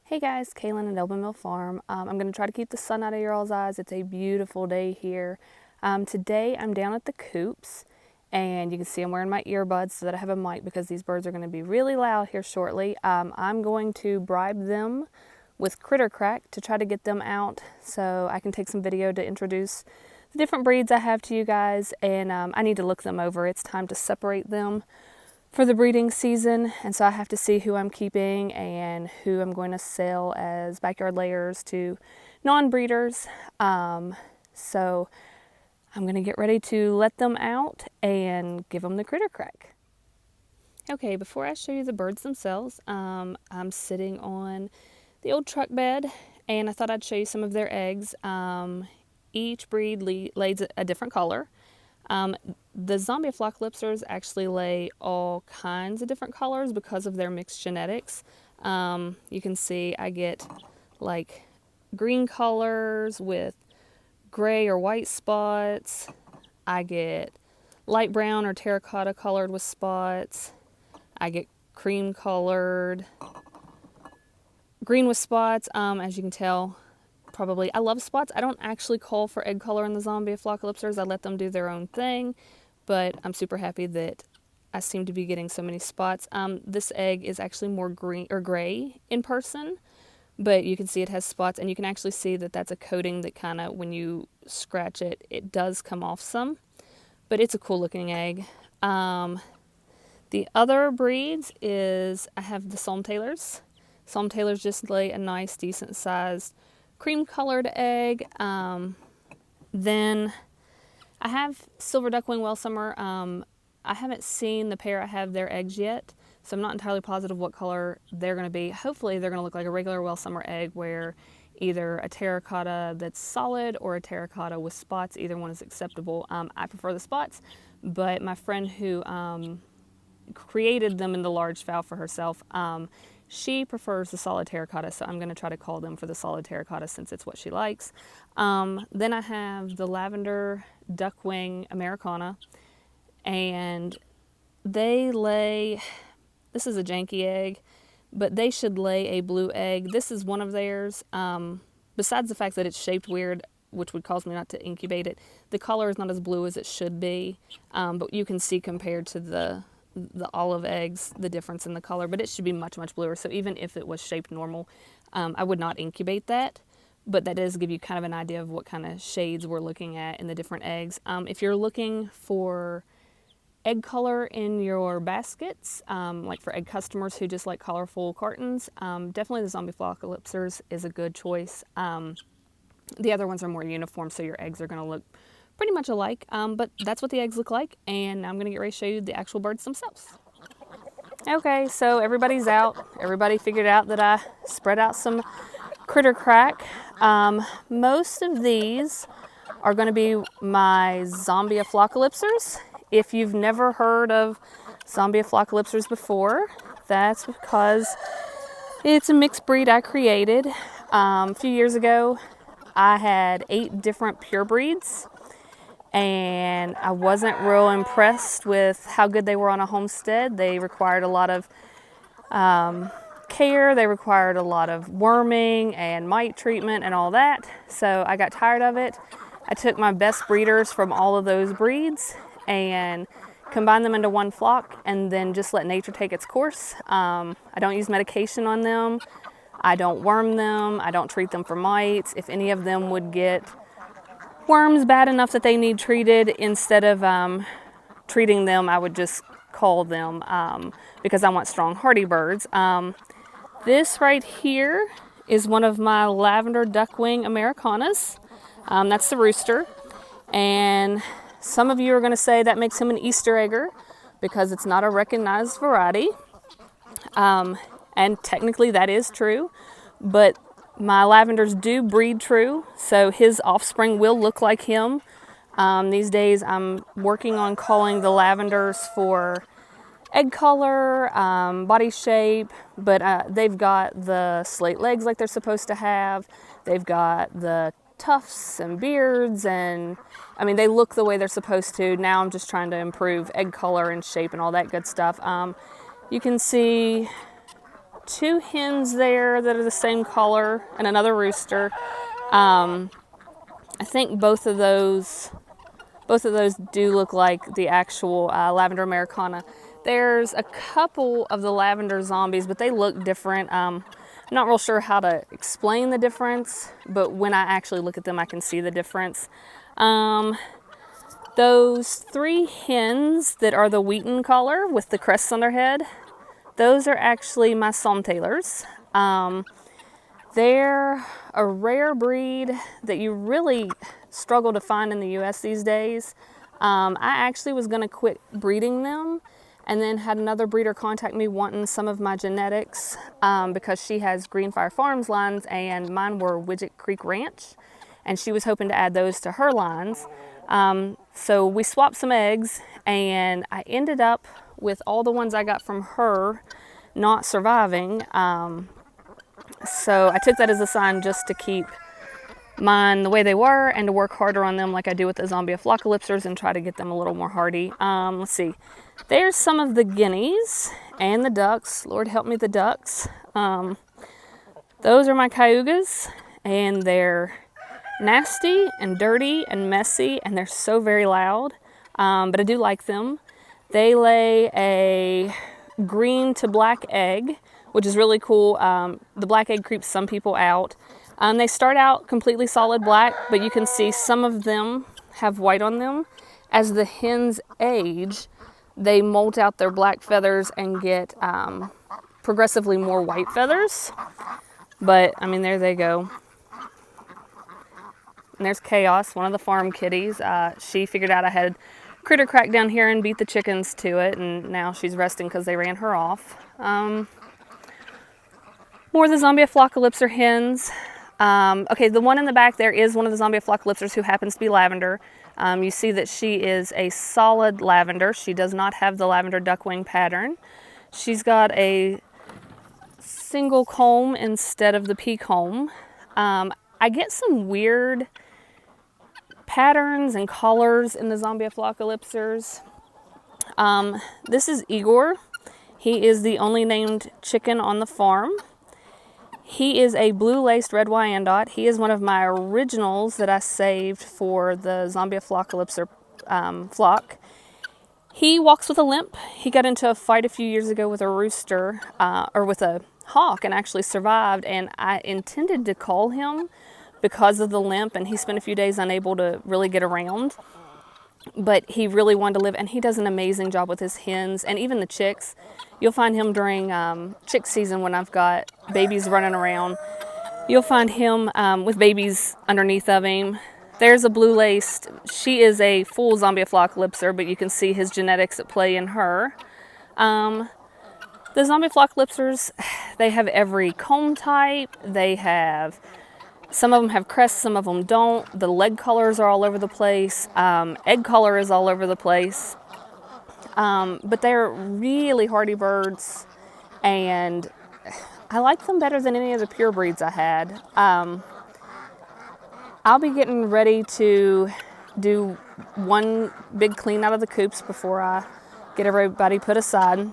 Hey guys, Kaylin at Elba Mill Farm. I'm going to try to keep the sun out of your all's eyes. It's a beautiful day here. Today I'm down at the coops and you can see I'm wearing my earbuds so that I have a mic because these birds are going to be really loud here shortly. I'm going to bribe them with critter crack to try to get them out so I can take some video to introduce the different breeds I have to you guys, and I need to look them over. It's time to separate them for the breeding season, and so I have to see who I'm keeping and who I'm going to sell as backyard layers to non-breeders. So I'm going to get ready to let them out and give them the critter crack. Okay, before I show you the birds themselves, I'm sitting on the old truck bed and I thought I'd show you some of their eggs. Each breed lays a different color. The zombie Aflockalypsers actually lay all kinds of different colors because of their mixed genetics. You can see I get like green colors with gray or white spots. I get light brown or terracotta colored with spots. I get cream colored, green with spots. As you can tell, probably I love spots. I don't actually call for egg color in the zombie Aflockalypsers. I let them do their own thing, but I'm super happy that I seem to be getting so many spots. This egg is actually more green or gray in person, but you can see it has spots, and you can actually see that that's a coating that kind of, when you scratch it, it does come off some, but it's a cool looking egg. The other breeds is I have the Sulmtalers. Sulmtalers just lay a nice, decent sized cream colored egg. Then I have silver duckwing welsummer. I haven't seen the pair I have their eggs yet, so I'm not entirely positive what color they're going to be. Hopefully they're going to look like a regular welsummer egg, where either a terracotta that's solid or a terracotta with spots. Either one is acceptable. I prefer the spots, but my friend who created them in the large fowl for herself, she prefers the solid terracotta, so I'm going to try to call them for the solid terracotta since it's what she likes. Then I have the Lavender Duckwing Ameraucana, and they lay, this is a janky egg, but they should lay a blue egg. This is one of theirs. Besides the fact that it's shaped weird, which would cause me not to incubate it, the color is not as blue as it should be, but you can see compared to the olive eggs the difference in the color, but it should be much bluer. So even if it was shaped normal, I would not incubate that, but that does give you kind of an idea of what kind of shades we're looking at in the different eggs. If you're looking for egg color in your baskets, like for egg customers who just like colorful cartons, definitely the zombie Aflockalypsers is a good choice. The other ones are more uniform, so your eggs are going to look pretty much alike, but that's what the eggs look like, and I'm going to get ready to show you the actual birds themselves. Okay, so everybody's out. Everybody figured out that I spread out some critter crack. Most of these are going to be my zombie Aflockalypsers. If you've never heard of zombie Aflockalypsers before, that's because it's a mixed breed I created. A few years ago, I had 8 different pure breeds, and I wasn't real impressed with how good they were on a homestead. They required a lot of care. They required a lot of worming and mite treatment and all that. So I got tired of it. I took my best breeders from all of those breeds and combined them into one flock, and then just let nature take its course. I don't use medication on them. I don't worm them. I don't treat them for mites. If any of them would get worms bad enough that they need treated, instead of treating them, I would just cull them because I want strong hardy birds. This right here is one of my Lavender Duckwing Ameraucanas. That's the rooster, and some of you are going to say that makes him an Easter egger because it's not a recognized variety, and technically that is true, but my lavenders do breed true, so his offspring will look like him. These days I'm working on calling the lavenders for egg color, body shape, but they've got the slate legs like they're supposed to have. They've got the tufts and beards, and I mean, they look the way they're supposed to. Now I'm just trying to improve egg color and shape and all that good stuff. You can see 2 hens there that are the same color and another rooster. I think both of those do look like the actual Lavender Ameraucana. There's a couple of the lavender zombies, but they look different. I'm not real sure how to explain the difference, but when I actually look at them, I can see the difference. Those 3 hens that are the Wheaten color with the crests on their head, those are actually my Sulmtalers. They're a rare breed that you really struggle to find in the US these days. I actually was going to quit breeding them, and then had another breeder contact me wanting some of my genetics because she has Greenfire Farms lines and mine were Widget Creek Ranch, and she was hoping to add those to her lines. So we swapped some eggs, and I ended up with all the ones I got from her not surviving. So I took that as a sign just to keep mine the way they were and to work harder on them like I do with the zombie Aflockalypsers and try to get them a little more hardy. Let's see. There's some of the guineas and the ducks. Lord help me, the ducks. Those are my Cayugas, and they're nasty and dirty and messy, and they're so very loud, but I do like them. They lay a green to black egg, which is really cool. The black egg creeps some people out. They start out completely solid black, but you can see some of them have white on them. As the hens age, they molt out their black feathers and get progressively more white feathers. But, I mean, there they go. And there's Chaos, one of the farm kitties. She figured out I had critter crack down here and beat the chickens to it, and now she's resting because they ran her off. More of the zombie Aflockalypser hens. Okay, the one in the back there is one of the zombie Aflockalypsers who happens to be lavender. You see that she is a solid lavender. She does not have the Lavender Duckwing pattern. She's got a single comb instead of the pea comb. I get some weird patterns and colors in the zombie Aflockalypsers. This is Igor. He is the only named chicken on the farm. He is a blue-laced red Wyandotte. He is one of my originals that I saved for the zombie Aflockalypser flock. He walks with a limp. He got into a fight a few years ago with a rooster, or with a hawk, and actually survived, and I intended to call him because of the limp, and he spent a few days unable to really get around. But he really wanted to live, and he does an amazing job with his hens and even the chicks. You'll find him during chick season when I've got babies running around. You'll find him with babies underneath of him. There's a blue-laced. She is a full zombie Aflockalypser, but you can see his genetics at play in her. The zombie Aflockalypsers, they have every comb type. They have... Some of them have crests, some of them don't. The leg colors are all over the place. Egg color is all over the place. But they're really hardy birds, and I like them better than any of the pure breeds I had. I'll be getting ready to do one big clean out of the coops before I get everybody put aside.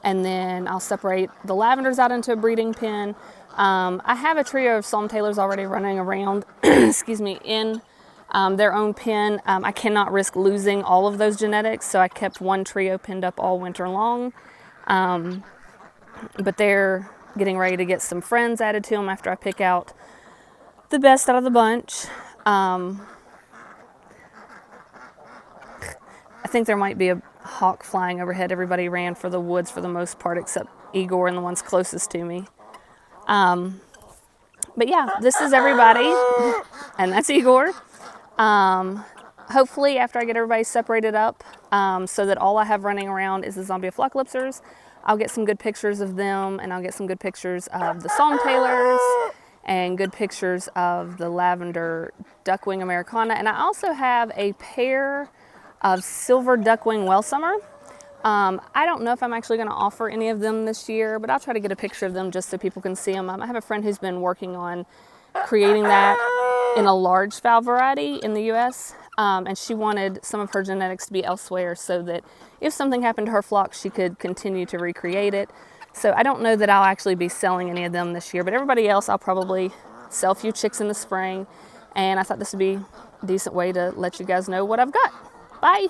And then I'll separate the lavenders out into a breeding pen. I have a trio of Sulmtalers already running around, excuse me, in their own pen. I cannot risk losing all of those genetics, so I kept one trio pinned up all winter long. But they're getting ready to get some friends added to them after I pick out the best out of the bunch. I think there might be a hawk flying overhead. Everybody ran for the woods for the most part, except Igor and the ones closest to me. But yeah, this is everybody, and that's Igor. Hopefully after I get everybody separated up, so that all I have running around is the zombie Aflockalypsers, I'll get some good pictures of them, and I'll get some good pictures of the Sulmtalers, and good pictures of the Lavender Duckwing Ameraucana. And I also have a pair of silver duckwing Welsummer. I don't know if I'm actually going to offer any of them this year, but I'll try to get a picture of them just so people can see them. I have a friend who's been working on creating that in a large fowl variety in the US, and she wanted some of her genetics to be elsewhere so that if something happened to her flock, she could continue to recreate it. So I don't know that I'll actually be selling any of them this year, but everybody else I'll probably sell a few chicks in the spring. And I thought this would be a decent way to let you guys know what I've got. Bye.